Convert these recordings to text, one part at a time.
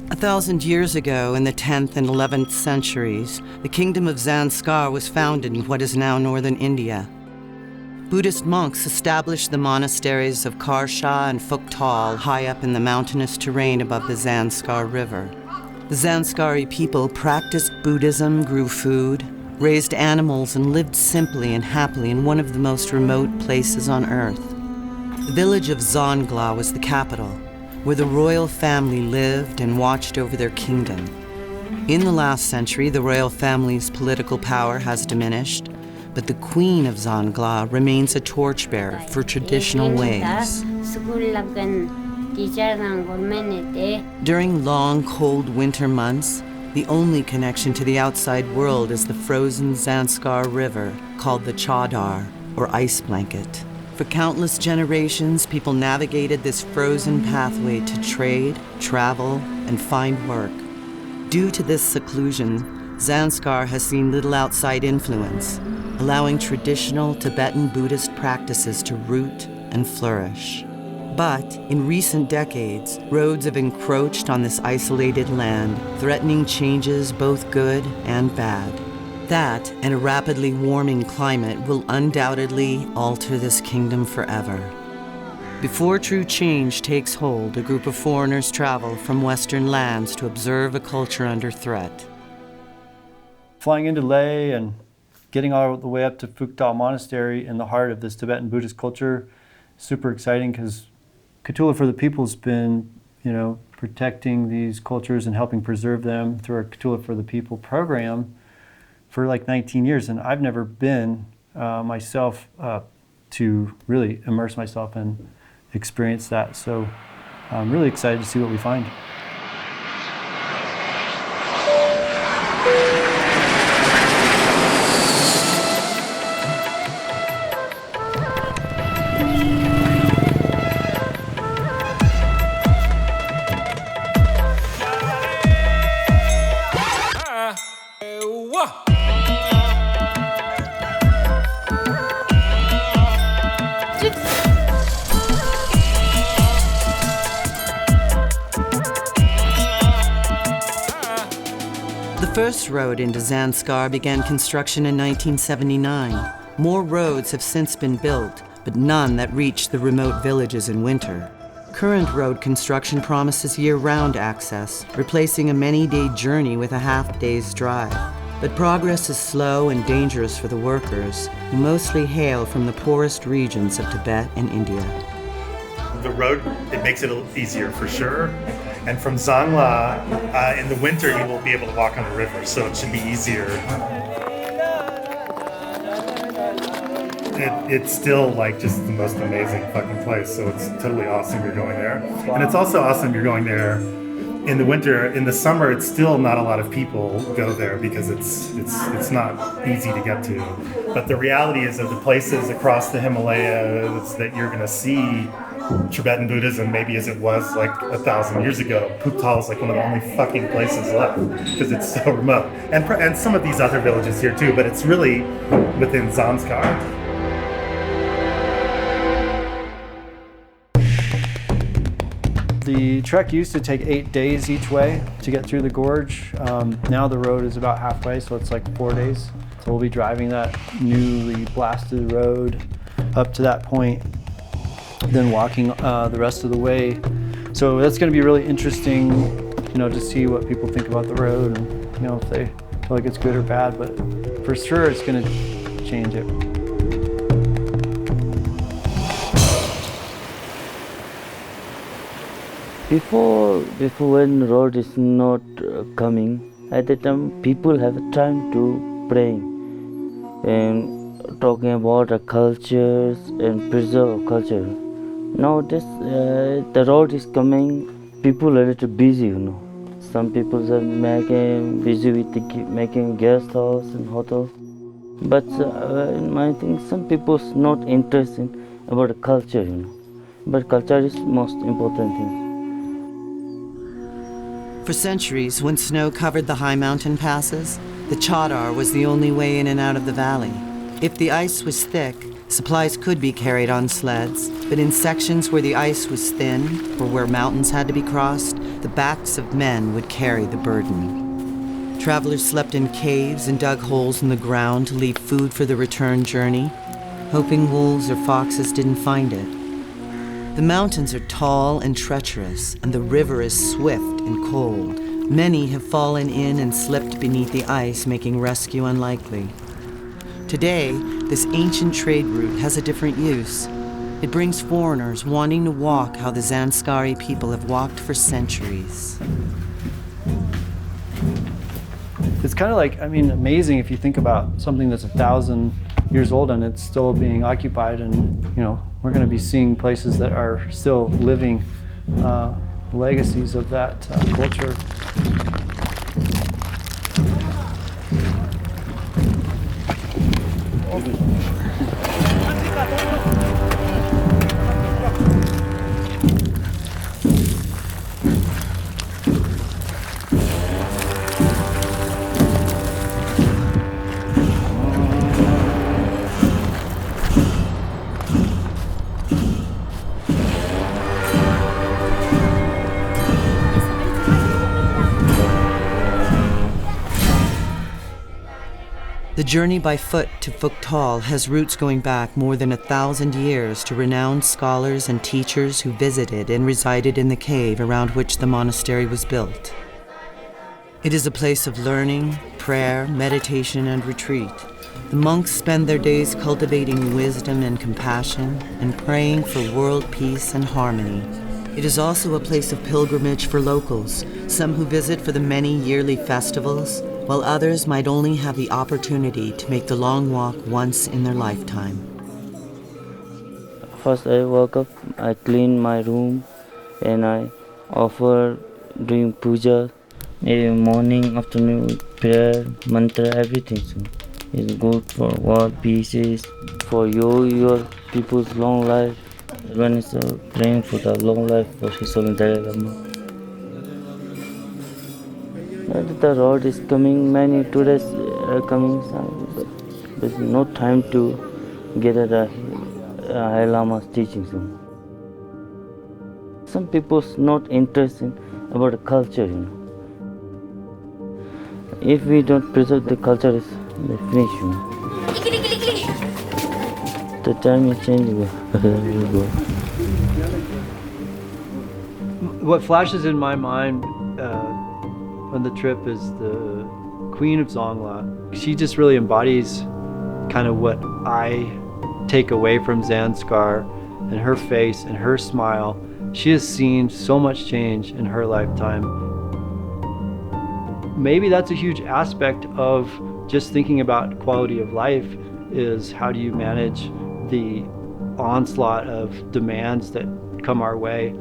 1,000 years ago, in the 10th and 11th centuries, the kingdom of Zanskar was founded in what is now northern India. Buddhist monks established the monasteries of Kahtoola and Phuktal high up in the mountainous terrain above the Zanskar River. The Zanskari people practiced Buddhism, grew food, raised animals, and lived simply and happily in one of the most remote places on earth. The village of Zangla was the capital, where the royal family lived and watched over their kingdom. In the last century, the royal family's political power has diminished, but the Queen of Zangla remains a torchbearer for traditional ways. During long, cold winter months, the only connection to the outside world is the frozen Zanskar River, called the chadar, or ice blanket. For countless generations, people navigated this frozen pathway to trade, travel, and find work. Due to this seclusion, Zanskar has seen little outside influence, allowing traditional Tibetan Buddhist practices to root and flourish. But in recent decades, roads have encroached on this isolated land, threatening changes both good and bad. That and a rapidly warming climate will undoubtedly alter this kingdom forever. Before true change takes hold, a group of foreigners travel from Western lands to observe a culture under threat. Flying into Leh and getting all the way up to Phuktal Monastery in the heart of this Tibetan Buddhist culture, super exciting because Kahtoola for the People has been, protecting these cultures and helping preserve them through our Kahtoola for the People program for like 19 years. And I've never been myself to really immerse myself and experience that. So I'm really excited to see what we find. The first road into Zanskar began construction in 1979. More roads have since been built, but none that reach the remote villages in winter. Current road construction promises year-round access, replacing a many-day journey with a half-day's drive. But progress is slow and dangerous for the workers, who mostly hail from the poorest regions of Tibet and India. The road, it makes it a little easier for sure. And from Zangla, in the winter, you will be able to walk on the river, so it should be easier. It's still like just the most amazing fucking place, so it's totally awesome you're going there. And it's also awesome you're going there in the winter. In the summer, it's still not a lot of people go there because it's not easy to get to. But the reality is of the places across the Himalayas that you're going to see Tibetan Buddhism, maybe as it was like 1,000 years ago, Phuktal is like one of the only fucking places left because it's so remote. And some of these other villages here too, but it's really within Zanskar. The trek used to take 8 days each way to get through the gorge. Now the road is about halfway, so it's like 4 days. So we'll be driving that newly blasted road up to that point, then walking the rest of the way. So that's going to be really interesting, to see what people think about the road and, if they feel like it's good or bad. But for sure, it's going to change it. Before when the road is not coming, at that time people have time to praying and talking about the cultures and preserve culture. Now the road is coming, people are a little busy, Some people are busy with making guest house and hotels. But I think some people are not interested about the culture, But culture is most important thing. For centuries, when snow covered the high mountain passes, the chadar was the only way in and out of the valley. If the ice was thick, supplies could be carried on sleds, but in sections where the ice was thin, or where mountains had to be crossed, the backs of men would carry the burden. Travelers slept in caves and dug holes in the ground to leave food for the return journey, hoping wolves or foxes didn't find it. The mountains are tall and treacherous, and the river is swift and cold. Many have fallen in and slipped beneath the ice, making rescue unlikely. Today, this ancient trade route has a different use. It brings foreigners wanting to walk how the Zanskari people have walked for centuries. It's kind of like, amazing if you think about something that's 1,000 years old and it's still being occupied, and we're going to be seeing places that are still living legacies of that culture. The journey by foot to Phuktal has roots going back more than 1,000 years to renowned scholars and teachers who visited and resided in the cave around which the monastery was built. It is a place of learning, prayer, meditation, and retreat. The monks spend their days cultivating wisdom and compassion and praying for world peace and harmony. It is also a place of pilgrimage for locals, some who visit for the many yearly festivals, while others might only have the opportunity to make the long walk once in their lifetime. First I woke up, I clean my room, and I offer doing puja, maybe morning, afternoon, prayer, mantra, everything. So it's good for world peace, for your people's long life. Everyone is praying for the long life for His Holiness Dalai Lama. The road is coming, many tourists are coming, so there's no time to get at the Dalai Lama's teachings. Some people's not interested about the culture, If we don't preserve the culture, they finish, The time is changing. What flashes in my mind on the trip is the Queen of Zangla. She just really embodies kind of what I take away from Zanskar, and her face and her smile. She has seen so much change in her lifetime. Maybe that's a huge aspect of just thinking about quality of life, is how do you manage the onslaught of demands that come our way.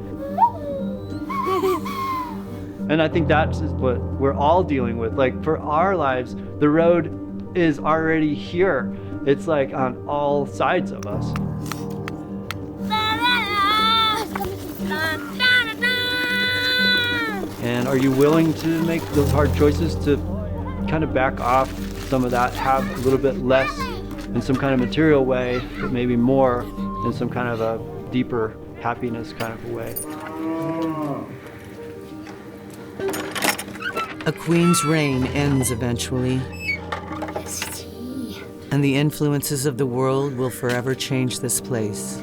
And I think that's what we're all dealing with. Like, for our lives, the road is already here. It's like on all sides of us. And are you willing to make those hard choices to kind of back off some of that, have a little bit less in some kind of material way, but maybe more in some kind of a deeper happiness kind of a way? A queen's reign ends eventually, and the influences of the world will forever change this place.